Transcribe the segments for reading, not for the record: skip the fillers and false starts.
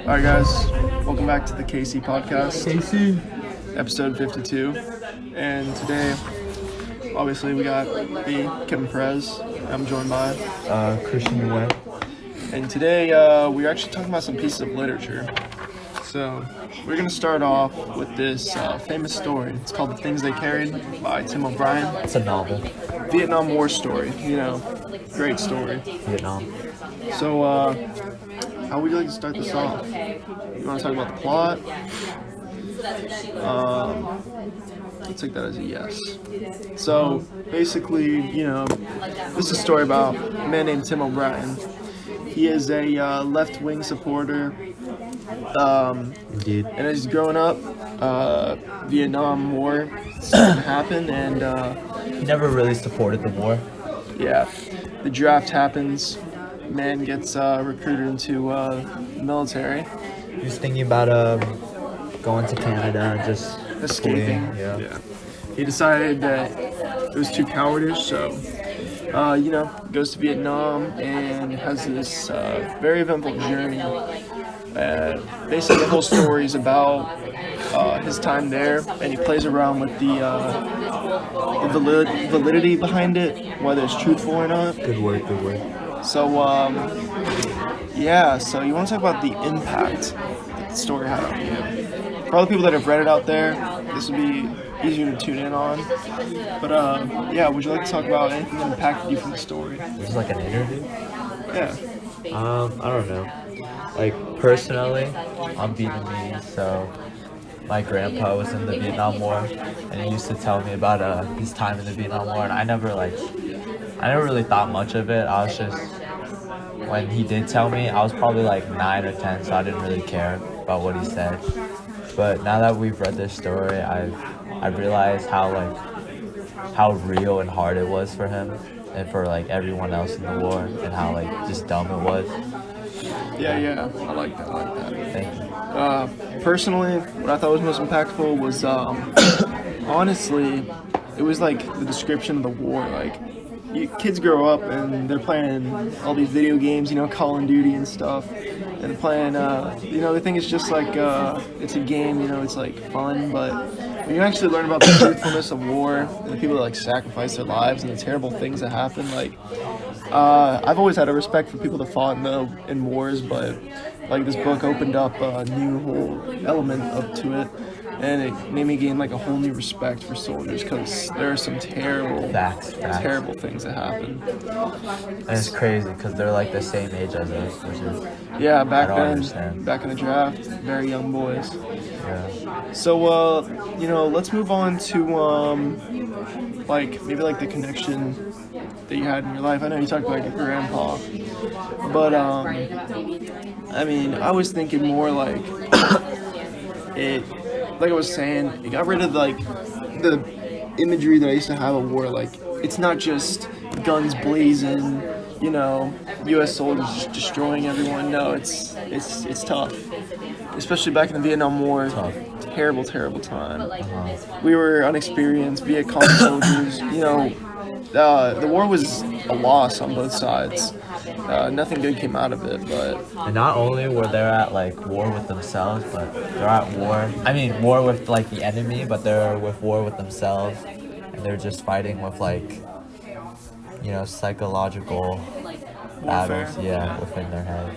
Alright guys, welcome back to the KC podcast, Casey. episode 52. And today, obviously we got me, Kevin Perez. I'm joined by, Christian Webb. and today we're actually talking about some pieces of literature. So we're going to start off with this famous story. It's called The Things They Carried by Tim O'Brien. It's a novel. Vietnam War story, great story. Vietnam. So how would you like to start this off? You want to talk about the plot? Let's take that as a yes. So basically, this is a story about a man named Tim O'Brien. He is a left-wing supporter. Indeed. And as he's growing up, Vietnam War happened, and He never really supported the war. the draft happens. Man gets recruited into the military. He was thinking about going to Canada and just Escaping. fleeing. Yeah. He decided that it was too cowardice, so goes to Vietnam and has this very eventful journey. Basically, the whole story is about his time there, and he plays around with the validity behind it, whether it's truthful or not. Good word. So, so you want to talk about the impact that the story had on you. For all the people that have read it out there, this will be easier to tune in on. But, would you like to talk about anything that impacted you from the story? This is like an interview. Yeah. I don't know. Like personally, I'm Vietnamese, so my grandpa was in the Vietnam War, and he used to tell me about his time in the Vietnam War, and I never really thought much of it. I was just, when he did tell me, I was probably like 9 or 10, so I didn't really care about what he said. But now that we've read this story, I realized how real and hard it was for him and for like everyone else in the war, and how like just dumb it was. Yeah, I like that. Thank you. Personally, what I thought was most impactful was, honestly, it was like the description of the war. Like, kids grow up and they're playing all these video games, Call of Duty and stuff, and playing, they think it's just like, it's a game, it's like fun, but when you actually learn about the truthfulness of war and the people that like sacrifice their lives and the terrible things that happen, like, I've always had a respect for people that fought in wars, but like this book opened up a new whole element up to it, and it made me gain like a whole new respect for soldiers, because there are some terrible things that happen. And it's crazy because they're like the same age as us, which is Back in the draft, very young boys. yeah. So let's move on to maybe the connection that you had in your life. I know you talked about your grandpa, but I was thinking more like it. Like I was saying, it got rid of the imagery that I used to have of war. Like, it's not just guns blazing, U.S. soldiers just destroying everyone. No, it's tough, especially back in the Vietnam War. Tough. Terrible time. We were unexperienced Viet Cong soldiers. The war was a loss on both sides. Nothing good came out of it, but And not only were they at like war with themselves, but they're at war with like the enemy, but they're with war with themselves, and they're just fighting with psychological battles, within their head.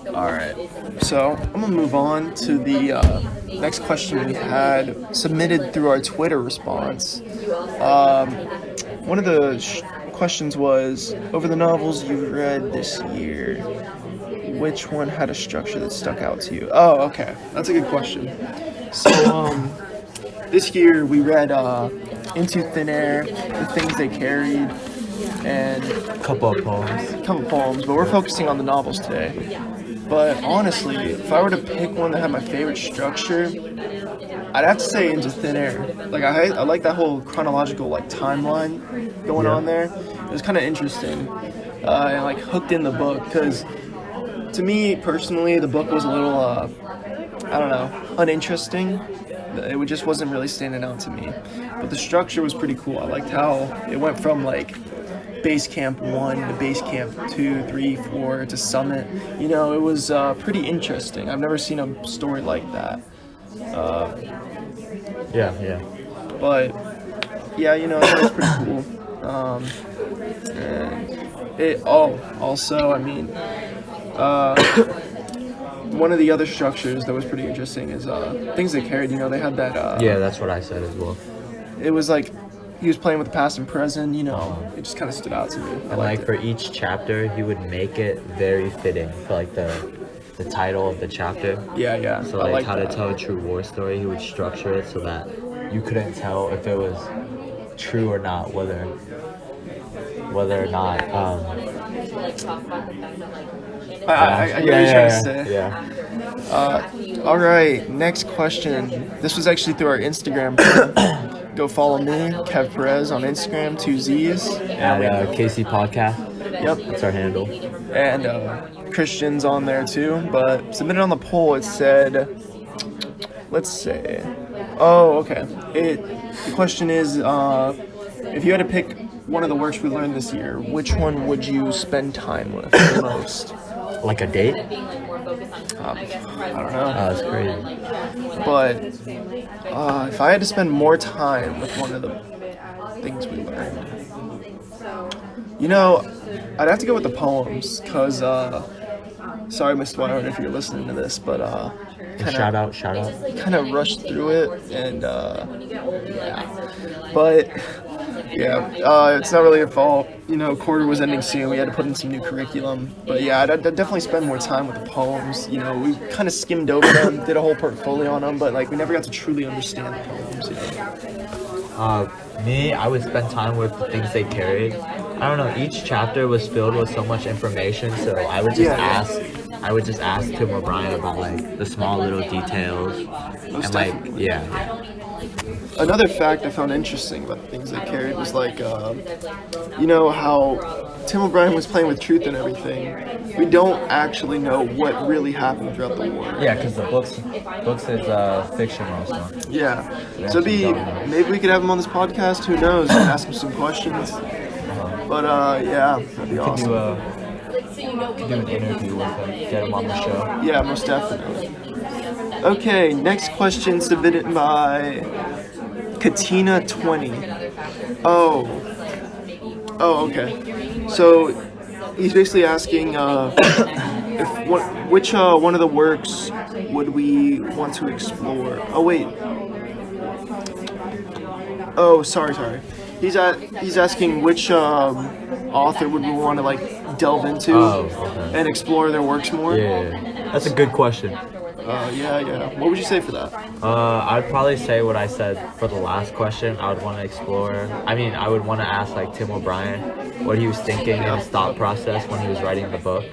Alright, so I'm going to move on to the next question we had submitted through our Twitter response. One of the questions was, over the novels you've read this year, which one had a structure that stuck out to you? Oh, okay, that's a good question. So, this year we read Into Thin Air, The Things They Carried, and A couple of poems, but we're focusing on the novels today. But honestly, if I were to pick one that had my favorite structure, I'd have to say Into Thin Air. Like, I like that whole chronological timeline going on there. It was kind of interesting, and hooked in the book, because to me personally, the book was a little uninteresting. It just wasn't really standing out to me. But the structure was pretty cool. I liked how it went from Base Camp 1 to Base Camp 2, 3, 4 to Summit. You know, it was pretty interesting. I've never seen a story like that. Yeah. But yeah, you know, that was pretty cool. And also, I mean, one of the other structures that was pretty interesting is things they carried. You know, they had that. Yeah, that's what I said as well. It was like he was playing with the past and present. You know, it just kind of stood out to me. And like for each chapter, he would make it very fitting for like the title of the chapter. Yeah. So I like how that. to tell a true war story, he would structure it so that you couldn't tell if it was true or not, whether or not. I get what you're trying to say. Yeah. All right, next question. This was actually through our Instagram. Go follow me, Kev Perez, on Instagram, 2 Z's. At KC Podcast. Yep. That's our handle. And Christian's on there too. But submitted on the poll, it said, let's say, okay. The question is, if you had to pick one of the works we learned this year, which one would you spend time with the most? Like a date? I don't know. That's crazy. But if I had to spend more time with one of the things we learned, you know, I'd have to go with the poems, because, sorry, Mr. Wyron, if you're listening to this, but Shout out. kind of rushed through it, and yeah. But yeah, it's not really your fault. You know, quarter was ending soon. We had to put in some new curriculum. But yeah, I'd definitely spend more time with the poems. You know, we kind of skimmed over them, did a whole portfolio on them, but like we never got to truly understand the poems. You know? Me, I would spend time with the things they carried. I don't know. Each chapter was filled with so much information, so I would just ask. I would just ask Tim O'Brien about like the small little details, and like yeah. Another fact I found interesting about the things they carried was like, you know how Tim O'Brien was playing with truth and everything. We don't actually know what really happened throughout the war. Yeah, because the books is fiction also. Yeah. So maybe we could have him on this podcast. Who knows? And ask him some questions. But yeah, that'd be awesome. Could do an interview with him, get him on the show. Yeah, most definitely. Okay, next question submitted by Katina20. Oh, okay. So he's basically asking which one of the works would we want to explore? Oh wait. Oh, sorry. He's asking which author would we want to like delve into and explore their works more. Yeah, that's a good question. Yeah. What would you say for that? I'd probably say what I said for the last question. I would want to explore. I mean, I would want to ask like Tim O'Brien what he was thinking and his thought process when he was writing the book.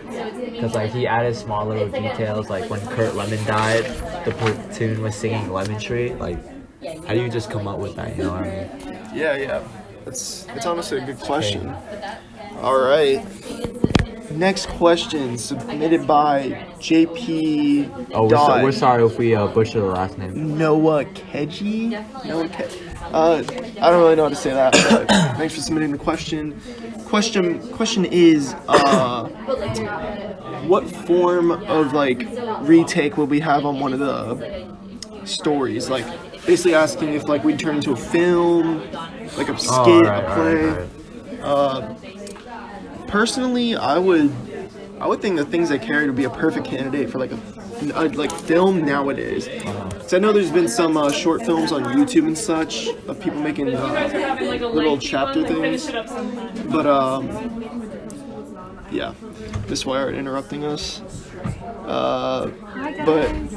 Because like he added small little details, like when Kurt Lemon died, the platoon was singing Lemon Tree. Like, how do you just come up with that? You know what I mean? Yeah. It's honestly a good question. All right. Next question submitted by JP. Oh, we're sorry if we butchered the last name. Noah Keji. I don't really know how to say that. But thanks for submitting the question. Question is, what form of like retake will we have on one of the stories? Like basically asking if like we'd turn into a film, like a skit, a play. Right. Personally, I would think the things they carried would be a perfect candidate for like a film nowadays. So I know there's been some short films on YouTube and such of people making little chapter things, but yeah, Miss Wire interrupting us. But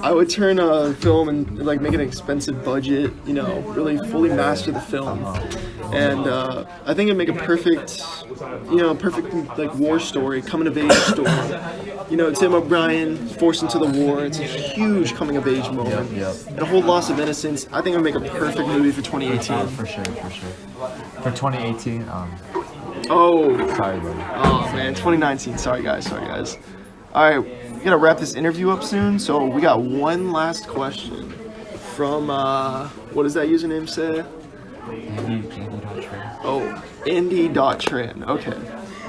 I would turn a film and like make an expensive budget, you know, really fully master the film, and I think it'd make a perfect like war story, coming of age story. You know, Tim O'Brien forced into the war. It's a huge coming of age moment, and a whole loss of innocence. I think it would make a perfect movie for 2018. For sure. For 2018. Oh. Sorry, buddy. Oh man, 2019. Sorry guys. All right, we gotta wrap this interview up soon. So we got one last question from what does that username say? Tran. Oh, Andy.Tran. Okay.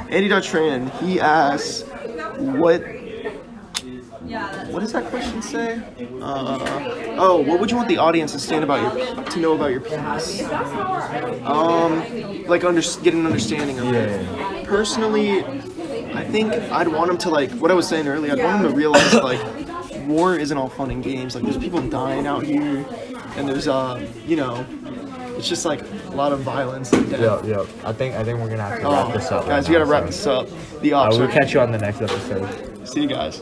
Andy.Tran, he asks, what does that question say? What would you want the audience to stand about to know about your piece? Like get an understanding of it. Yeah. Personally, I think I'd want them to like what I was saying earlier. I'd want them to realize like war isn't all fun and games. Like there's people dying out here, and there's it's just like a lot of violence and death. Yeah. I think we're gonna have to wrap this up. Guys, we gotta wrap this up. The ops. We'll catch you on the next episode. See you guys.